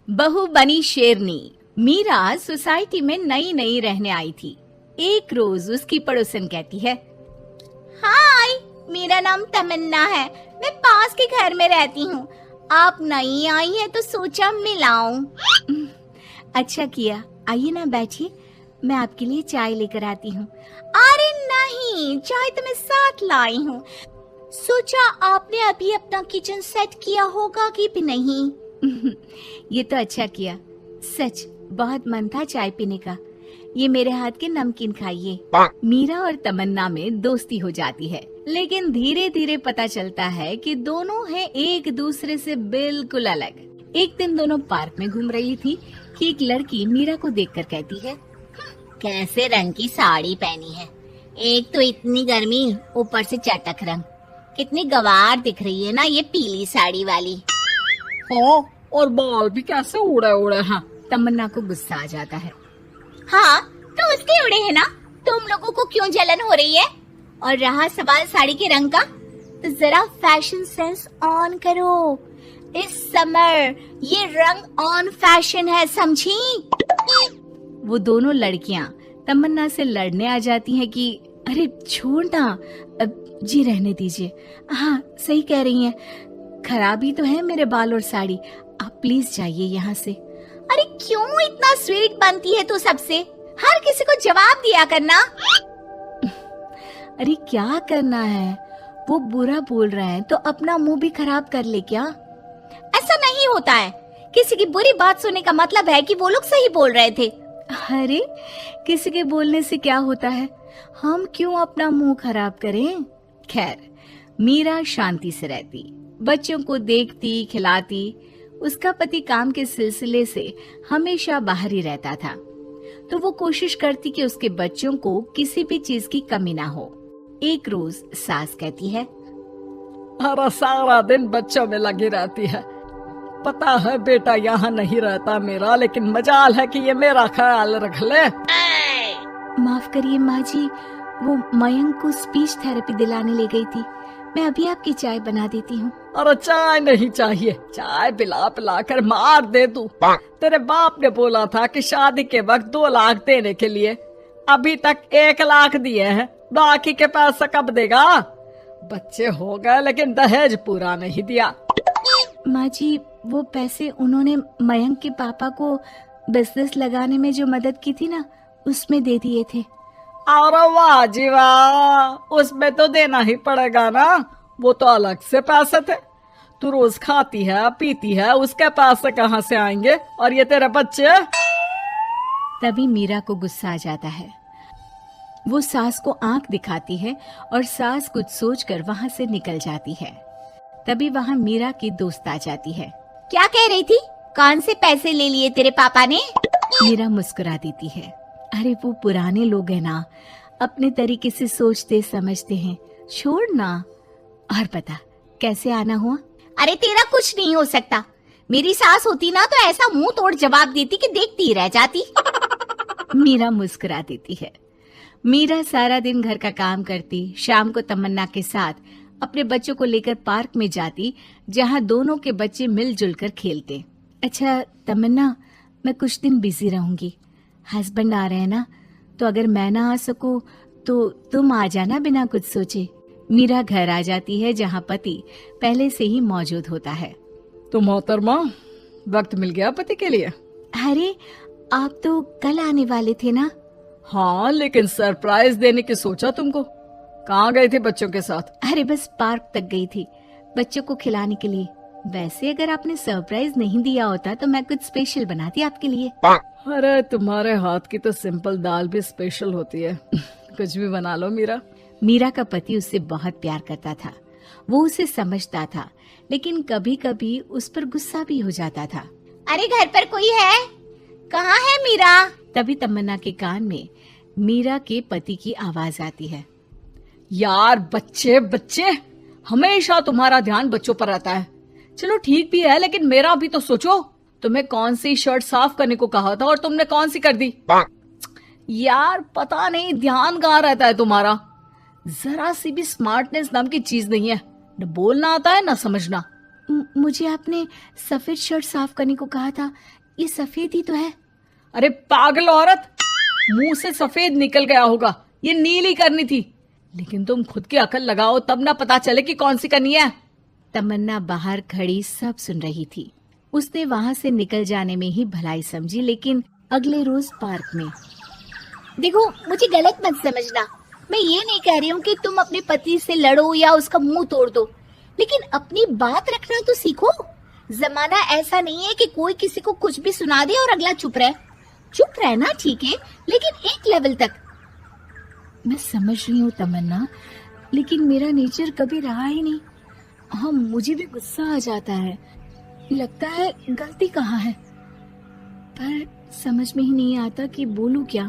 बहू बनी शेरनी। मीरा सोसाइटी में नई नई रहने आई थी। एक रोज उसकी पड़ोसन कहती है, हाय, मेरा नाम तमन्ना है, मैं पास के घर में रहती हूँ। आप नई आई हैं तो सोचा मिलाऊं। अच्छा किया, आइए ना बैठिए, मैं आपके लिए चाय लेकर आती हूँ। अरे नहीं, चाय तो मैं साथ लाई हूँ। सोचा आपने अभी अपना किचन सेट किया होगा कि भी नहीं। ये तो अच्छा किया, सच बहुत मन था चाय पीने का। ये मेरे हाथ के नमकीन खाइए। मीरा और तमन्ना में दोस्ती हो जाती है, लेकिन धीरे धीरे पता चलता है कि दोनों हैं एक दूसरे से बिल्कुल अलग। एक दिन दोनों पार्क में घूम रही थी कि एक लड़की मीरा को देखकर कहती है, कैसे रंग की साड़ी पहनी है, एक तो इतनी गर्मी, ऊपर से चटक रंग, कितनी गवार दिख रही है ना ये पीली साड़ी वाली। हाँ, और बाल भी कैसे उड़े उड़े हैं। तमन्ना को गुस्सा आ जाता है। हाँ, तो उसके उड़े हैं ना, तुम लोगों को क्यों जलन हो रही है? और रहा सवाल साड़ी के रंग का, तो जरा फैशन सेंस ऑन करो। इस समर ये रंग ऑन फैशन है, समझी? वो दोनों लड़कियां तमन्ना से लड़ने आ जाती हैं कि अरे छोड़ ना, जी रहने दीजिए। हाँ, सही कह रही हैं, खराब ही तो है मेरे बाल और साड़ी, आप प्लीज जाइए यहाँ से। अरे क्यों इतना स्वीट बनती है तू सबसे? हर किसी को जवाब दिया करना। अरे क्या करना है, वो बुरा बोल रहे हैं तो अपना मुंह भी खराब कर ले क्या? ऐसा नहीं होता है, किसी की बुरी बात सुनने का मतलब है कि वो लोग सही बोल रहे थे। अरे किसी के बोलने से क्या होता है, हम क्यों अपना मुंह खराब करें? खैर, मीरा शांति से रहती, बच्चों को देखती खिलाती। उसका पति काम के सिलसिले से हमेशा बाहर ही रहता था, तो वो कोशिश करती कि उसके बच्चों को किसी भी चीज की कमी ना हो। एक रोज सास कहती है, अरे सारा दिन बच्चों में लगी रहती है। पता है बेटा यहाँ नहीं रहता मेरा, लेकिन मजाल है कि ये मेरा ख्याल रख ले। माफ करिए माँ जी, वो मयंक को स्पीच थेरेपी दिलाने ले गई थी, मैं अभी आपकी चाय बना देती हूँ। अरे चाय नहीं चाहिए, चाय पिला पिला कर मार दे तू। तेरे बाप ने बोला था कि शादी के वक्त 2 लाख देने के लिए, अभी तक 1 लाख दिए हैं, बाकी के पैसा कब देगा? बच्चे हो गए लेकिन दहेज पूरा नहीं दिया। माँ जी, वो पैसे उन्होंने मयंक के पापा को बिजनेस लगाने में जो मदद की थी ना, उसमें दे दिए थे। अरे वाह जी वाह, उसमें तो देना ही पड़ेगा ना, वो तो अलग से पैसे थे। तू रोज खाती है पीती है, उसके पैसे कहाँ से आएंगे? और ये तेरे बच्चे। तभी मीरा को गुस्सा आ जाता है। वो सास को आंख दिखाती है और सास कुछ सोचकर वहाँ से निकल जाती है। तभी वहाँ मीरा की दोस्त आ जाती है। क्या कह रही थी? कौन से पैसे ले लिए तेरे पापा ने? मीरा मुस्कुरा देती है। अरे वो पुराने लोग हैं ना, अपने तरीके से सोचते समझते हैं, छोड़ ना। और पता कैसे आना हुआ? अरे तेरा कुछ नहीं हो सकता, मेरी सास होती ना तो ऐसा मुंह तोड़ जवाब देती कि देखती रह जाती। मीरा मुस्कुरा देती है। मीरा सारा दिन घर का काम करती, शाम को तमन्ना के साथ अपने बच्चों को लेकर पार्क में जाती, जहाँ दोनों के बच्चे मिलजुल कर खेलते। अच्छा तमन्ना, मैं कुछ दिन बिजी रहूंगी, हस्बैंड आ रहे हैं ना, तो अगर मैं ना आ सकूं तो तुम आ जाना बिना कुछ सोचे। मीरा घर आ जाती है, जहाँ पति पहले से ही मौजूद होता है। तो मोहतरमा, वक्त मिल गया पति के लिए? अरे आप तो कल आने वाले थे ना? हाँ, लेकिन सरप्राइज देने की सोचा तुमको। कहाँ गए थे बच्चों के साथ? अरे बस पार्क तक गई थी, बच्चों को खिलाने के लिए। वैसे अगर आपने सरप्राइज नहीं दिया होता तो मैं कुछ स्पेशल बनाती आपके लिए। अरे तुम्हारे हाथ की तो सिंपल दाल भी स्पेशल होती है। कुछ भी बना लो मीरा। मीरा का पति उससे बहुत प्यार करता था, वो उसे समझता था, लेकिन कभी कभी उस पर गुस्सा भी हो जाता था। अरे घर पर कोई है? कहाँ है मीरा? तभी तमन्ना के कान में मीरा के पति की आवाज आती है। यार बच्चे बच्चे, हमेशा तुम्हारा ध्यान बच्चों पर रहता है। चलो ठीक भी है, लेकिन मेरा भी तो सोचो। तुम्हें कौन सी शर्ट साफ करने को कहा था और तुमने कौन सी कर दी? यार पता नहीं ध्यान कहाँ रहता है तुम्हारा। जरा सी भी स्मार्टनेस नाम की चीज नहीं है, न बोलना आता है न समझना। मुझे आपने सफेद शर्ट साफ करने को कहा था, ये सफेद ही तो है। अरे पागल औरत, मुंह से सफेद निकल गया होगा, ये नीली करनी थी। लेकिन तुम खुद की अकल लगाओ तब ना पता चले कि कौन सी करनी है। तमन्ना बाहर खड़ी सब सुन रही थी। उसने वहां से निकल जाने में ही भलाई समझी, लेकिन अगले रोज पार्क में। देखो, मुझे गलत मत समझना, मैं ये नहीं कह रही हूँ कि तुम अपने पति से लड़ो या उसका मुंह तोड़ दो, लेकिन अपनी बात रखना तो सीखो। जमाना ऐसा नहीं है कि कोई किसी को कुछ भी सुना दे और अगला चुप रहे। चुप रहना ठीक है, लेकिन एक लेवल तक। मैं समझ रही हूँ तमन्ना, लेकिन मेरा नेचर कभी रहा ही नहीं। हाँ, मुझे भी गुस्सा आ जाता है, लगता है गलती कहाँ है, पर समझ में ही नहीं आता कि बोलूं क्या।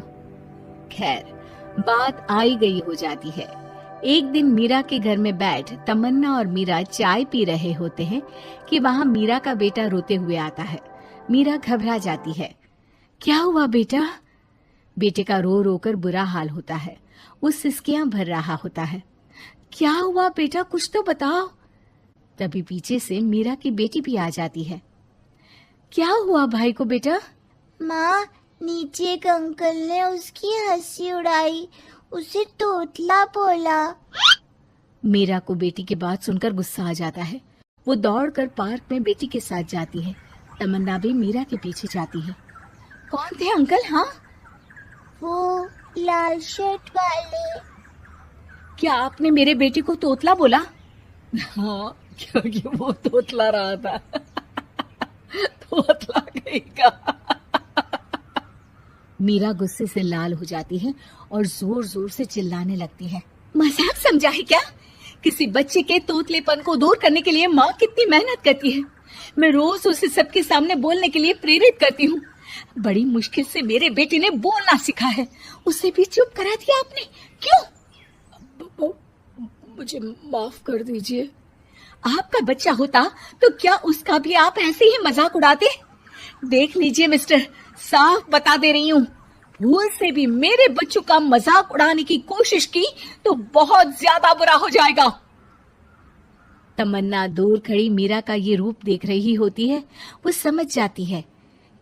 खैर, बात आई गई हो जाती है। एक दिन मीरा के घर में बैठ तमन्ना और मीरा चाय पी रहे होते हैं कि वहां मीरा का बेटा रोते हुए आता है। मीरा घबरा जाती है। क्या हुआ बेटा? बेटे का रो रो कर बुरा हाल होता है, वो सिसकियां भर रहा होता है। क्या हुआ बेटा, कुछ तो बताओ। तभी पीछे से मीरा की बेटी भी आ जाती है। क्या हुआ भाई को बेटा? माँ, नीचे एक अंकल ने उसकी हंसी उड़ाई, उसे तोतला बोला। मीरा को बेटी की बात सुनकर गुस्सा आ जाता है। वो दौड़कर पार्क में बेटी के साथ जाती है। तमन्ना भी मीरा के पीछे जाती है। कौन थे अंकल? हाँ, वो लाल शर्ट वाले। क्या आपने मेरे बेटे को तोतला बोला? हाँ, क्योंकि वो तोतला रहा था। तोतला कहेगा। मीरा गुस्से से लाल हो जाती है और जोर जोर से चिल्लाने लगती है। मजाक समझा है क्या? किसी बच्चे के तोतलेपन को दूर करने के लिए माँ कितनी मेहनत करती है। मैं रोज उसे सबके सामने बोलने के लिए प्रेरित करती हूँ। बड़ी मुश्किल से मेरे बेटे ने बोलना सीखा है, उसे भी चुप करा दिया आपने। क्यों? मुझे माफ कर दीजिए। आपका बच्चा होता तो क्या उसका भी आप ऐसे ही मजाक उड़ाते? देख लीजिए मिस्टर, साफ बता दे रही हूँ, भूल से भी मेरे बच्चों का मजाक उड़ाने की कोशिश की तो बहुत ज्यादा बुरा हो जाएगा। तमन्ना दूर खड़ी मीरा का ये रूप देख रही होती है। वो समझ जाती है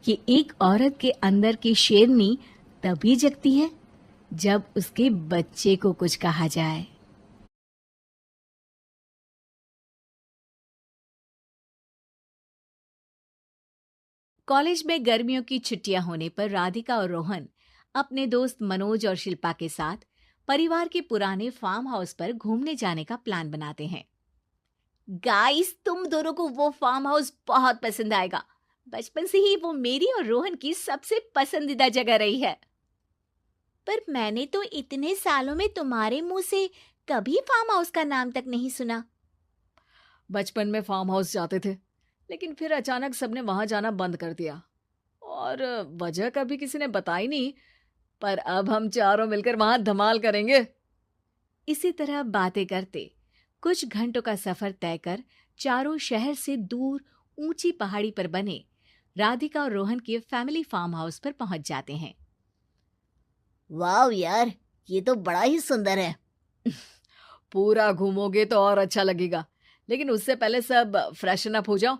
कि एक औरत के अंदर की शेरनी तभी जगती है जब उसके बच्चे को कुछ कहा जाए। कॉलेज में गर्मियों की छुट्टियां होने पर राधिका और रोहन अपने दोस्त मनोज और शिल्पा के साथ परिवार के पुराने फार्म हाउस पर घूमने जाने का प्लान बनाते हैं। गाइस, तुम दोनों को वो फार्म हाउस बहुत पसंद आएगा। बचपन से ही वो मेरी और रोहन की सबसे पसंदीदा जगह रही है। पर मैंने तो इतने सालों में तुम्हारे मुंह से कभी फार्म हाउस का नाम तक नहीं सुना। बचपन में फार्म हाउस जाते थे, लेकिन फिर अचानक सबने वहां जाना बंद कर दिया और वजह कभी किसी ने बताई नहीं। पर अब हम चारों मिलकर वहां धमाल करेंगे। इसी तरह बातें करते कुछ घंटों का सफर तय कर चारों शहर से दूर ऊंची पहाड़ी पर बने राधिका और रोहन के फैमिली फार्म हाउस पर पहुंच जाते हैं। वाह यार, ये तो बड़ा ही सुंदर है। पूरा घूमोगे तो और अच्छा लगेगा, लेकिन उससे पहले सब फ्रेशन अप हो जाओ,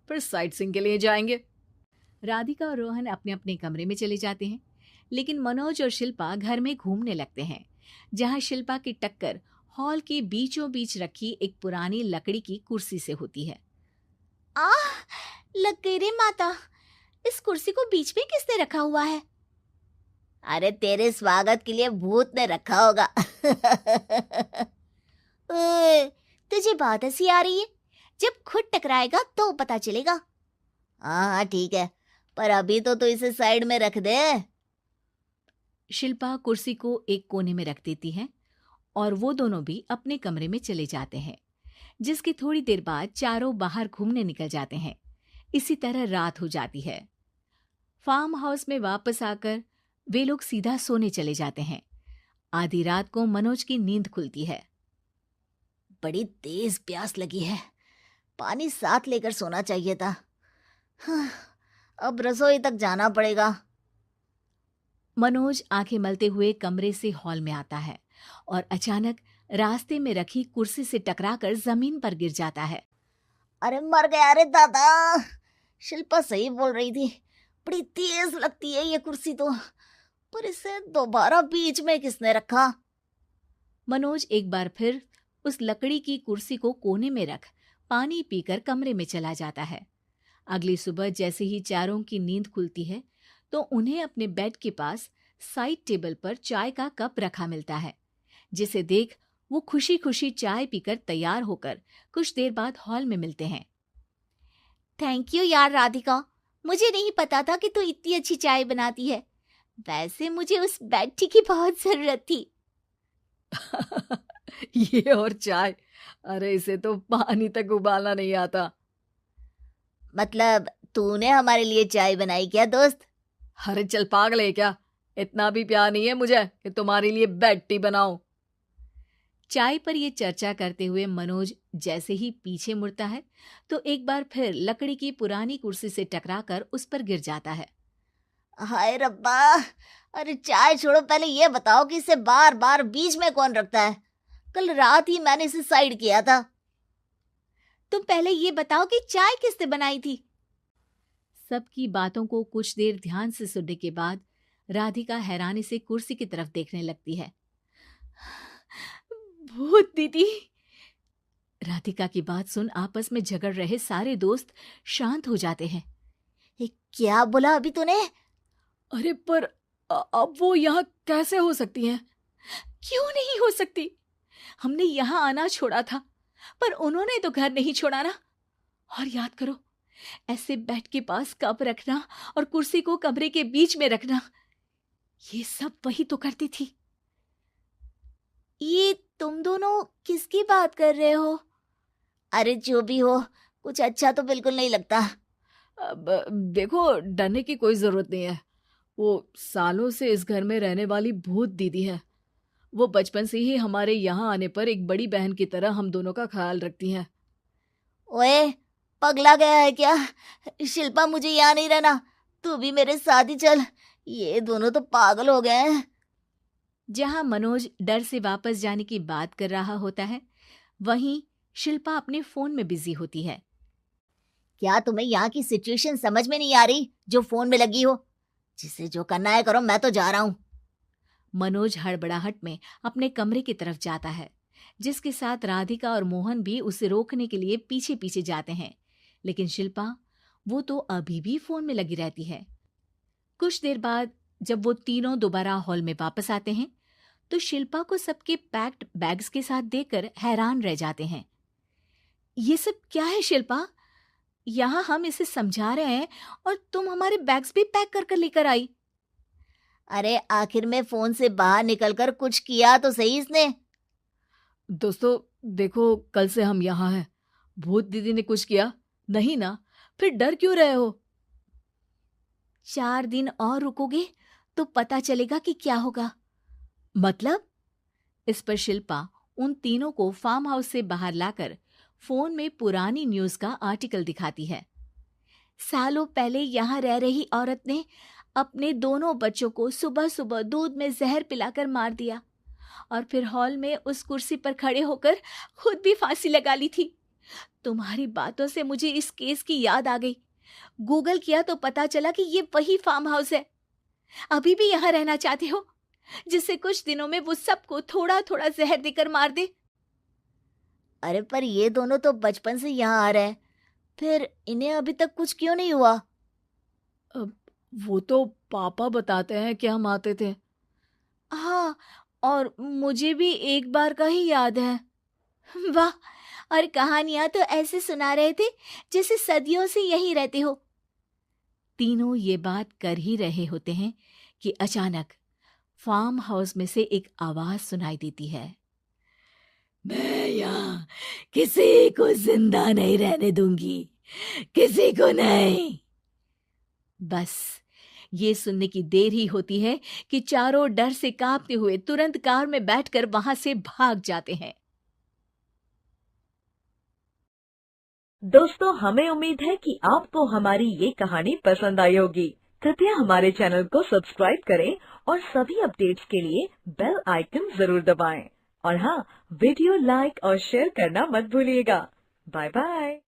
फिर साइट सीइंग के लिए जाएंगे। राधिका और रोहन अपने अपने कमरे में चले जाते हैं, लेकिन मनोज और शिल्पा घर में घूमने लगते हैं, जहां शिल्पा की टक्कर हॉल के बीचों बीच रखी एक पुरानी लकड़ी की कुर्सी से होती है। आह, लग गई रे माता, इस कुर्सी को बीच में किसने रखा हुआ है? अरे तेरे स्वागत के लिए भूत ने रखा होगा। तुझे बहुत हंसी आ रही है, जब खुद टकराएगा तो पता चलेगा। हाँ ठीक है, पर अभी तो इसे साइड में रख दे। शिल्पा कुर्सी को एक कोने में रख देती है और वो दोनों भी अपने कमरे में चले जाते हैं, जिसकी थोड़ी देर बाद चारों बाहर घूमने निकल जाते हैं। इसी तरह रात हो जाती है। फार्म हाउस में वापस आकर वे लोग सीधा सोने चले जाते हैं। आधी रात को मनोज की नींद खुलती है। बड़ी तेज प्यास लगी है, पानी साथ लेकर सोना चाहिए था। हाँ, अब रसोई तक जाना पड़ेगा। मनोज आंखें मलते हुए कमरे से हॉल में आता है और अचानक रास्ते में रखी कुर्सी से टकराकर जमीन पर गिर जाता है। अरे मर गया रे दादा। शिल्पा सही बोल रही थी, बड़ी तेज लगती है ये कुर्सी तो, पर इसे दोबारा बीच में किसने रखा? मनोज एक बार फिर उस लकड़ी की कुर्सी को कोने में रख पानी पीकर कमरे में चला जाता है। अगली सुबह जैसे ही चारों की नींद खुलती है तो उन्हें अपने बेड के पास साइड टेबल पर चाय का कप रखा मिलता है, जिसे देख वो खुशी खुशी चाय पीकर तैयार होकर कुछ देर बाद हॉल में मिलते हैं। थैंक यू यार राधिका, मुझे नहीं पता था कि तू इतनी अच्छी चाय बनाती है। वैसे मुझे उस बेड टी की बहुत जरूरत थी। ये और चाय, अरे इसे तो पानी तक उबालना नहीं आता। मतलब तूने हमारे लिए चाय बनाई क्या दोस्त? अरे चल पागल है क्या, इतना भी प्यार नहीं है मुझे कि तुम्हारे लिए बेड टी बनाऊं। चाय पर ये चर्चा करते हुए मनोज जैसे ही पीछे मुड़ता है तो एक बार फिर लकड़ी की पुरानी कुर्सी से टकराकर उस पर गिर जाता है। हाय रब्बा, अरे चाय छोड़ो, पहले ये बताओ कि इसे बार बार बीच में कौन रखता है? कल रात ही मैंने इसे साइड किया था। तुम पहले ये बताओ कि चाय किसने बनाई थी? सबकी बातों को कुछ देर ध्यान से सुनने के बाद राधिका हैरानी से कुर्सी की तरफ देखने लगती है। भूत दीदी। राधिका की बात सुन आपस में झगड़ रहे सारे दोस्त शांत हो जाते हैं। क्या बोला अभी तूने? अरे पर अब वो यहाँ कैसे हो सकती हैं? क्यों नहीं हो सकती? हमने यहाँ आना छोड़ा था, पर उन्होंने तो घर नहीं छोड़ा ना। और याद करो, ऐसे बेड के पास कप रखना और कुर्सी को कमरे के बीच में रखना, ये सब वही तो करती थी। ये तुम दोनों किसकी बात कर रहे हो? अरे जो भी हो, कुछ अच्छा तो बिल्कुल नहीं लगता। अब देखो, डरने की कोई जरूरत नहीं है। वो सालों से इस घर में रहने वाली भूत दीदी है। वो बचपन से ही हमारे यहाँ आने पर एक बड़ी बहन की तरह हम दोनों का ख्याल रखती हैं। ओए, पगला गया है क्या? शिल्पा, मुझे यहाँ नहीं रहना, तू भी मेरे साथ ही चल। ये दोनों तो पागल हो गए हैं। जहां मनोज डर से वापस जाने की बात कर रहा होता है, वहीं शिल्पा अपने फोन में बिजी होती है। क्या तुम्हें यहाँ की सिचुएशन समझ में नहीं आ रही जो फोन में लगी हो? जिसे जो करना है करो, मैं तो जा रहा हूँ। मनोज हड़बड़ाहट में अपने कमरे की तरफ जाता है, जिसके साथ राधिका और मोहन भी उसे रोकने के लिए पीछे पीछे जाते हैं। लेकिन शिल्पा, वो तो अभी भी फोन में लगी रहती है। कुछ देर बाद जब वो तीनों दोबारा हॉल में वापस आते हैं तो शिल्पा को सबके पैक्ड बैग्स के साथ देखकर हैरान रह जाते हैं। ये सब क्या है शिल्पा? यहाँ हम इसे समझा रहे हैं और तुम हमारे बैग्स भी पैक कर कर लेकर आई। अरे आखिर में फोन से बाहर निकलकर कुछ किया तो सही इसने। दोस्तों देखो, कल से हम यहाँ हैं। भूत दीदी ने कुछ किया नहीं ना? फिर डर क्यों रहे हो? 4 दिन और रुकोगे तो पता चलेगा कि क्या होगा। मतलब? इस पर शिल्पा उन तीनों को फार्म हाउस से बाहर लाकर फोन में पुरानी न्यूज का आर्टिकल दिखाती है। सालों पहले यहाँ रह रही औरत ने अपने दोनों बच्चों को सुबह सुबह दूध में जहर पिलाकर मार दिया और फिर हॉल में उस कुर्सी पर खड़े होकर खुद भी फांसी लगा ली थी। तुम्हारी बातों से मुझे इस केस की याद आ गई। गूगल किया तो पता चला कि ये वही फार्म हाउस है। अभी भी यहाँ रहना चाहते हो, जिससे कुछ दिनों में वो सबको थोड़ा थोड़ा जहर देकर मार दे? अरे पर ये दोनों तो बचपन से यहाँ आ रहे हैं, फिर इन्हें अभी तक कुछ क्यों नहीं हुआ? वो तो पापा बताते हैं कि हम आते थे। हाँ, और मुझे भी एक बार का ही याद है। वाह, और कहानियां तो ऐसे सुना रहे थे जैसे सदियों से यहीं रहते हो। तीनों ये बात कर ही रहे होते हैं कि अचानक फार्म हाउस में से एक आवाज सुनाई देती है। मैं यहाँ किसी को जिंदा नहीं रहने दूंगी, किसी को नहीं। बस ये सुनने की देर ही होती है कि चारों डर से कांपते हुए तुरंत कार में बैठकर वहां से भाग जाते हैं। दोस्तों, हमें उम्मीद है कि आपको हमारी ये कहानी पसंद आई होगी। कृपया हमारे चैनल को सब्सक्राइब करें और सभी अपडेट्स के लिए बेल आइकन जरूर दबाएं। और हाँ, वीडियो लाइक और शेयर करना मत भूलिएगा। Bye bye.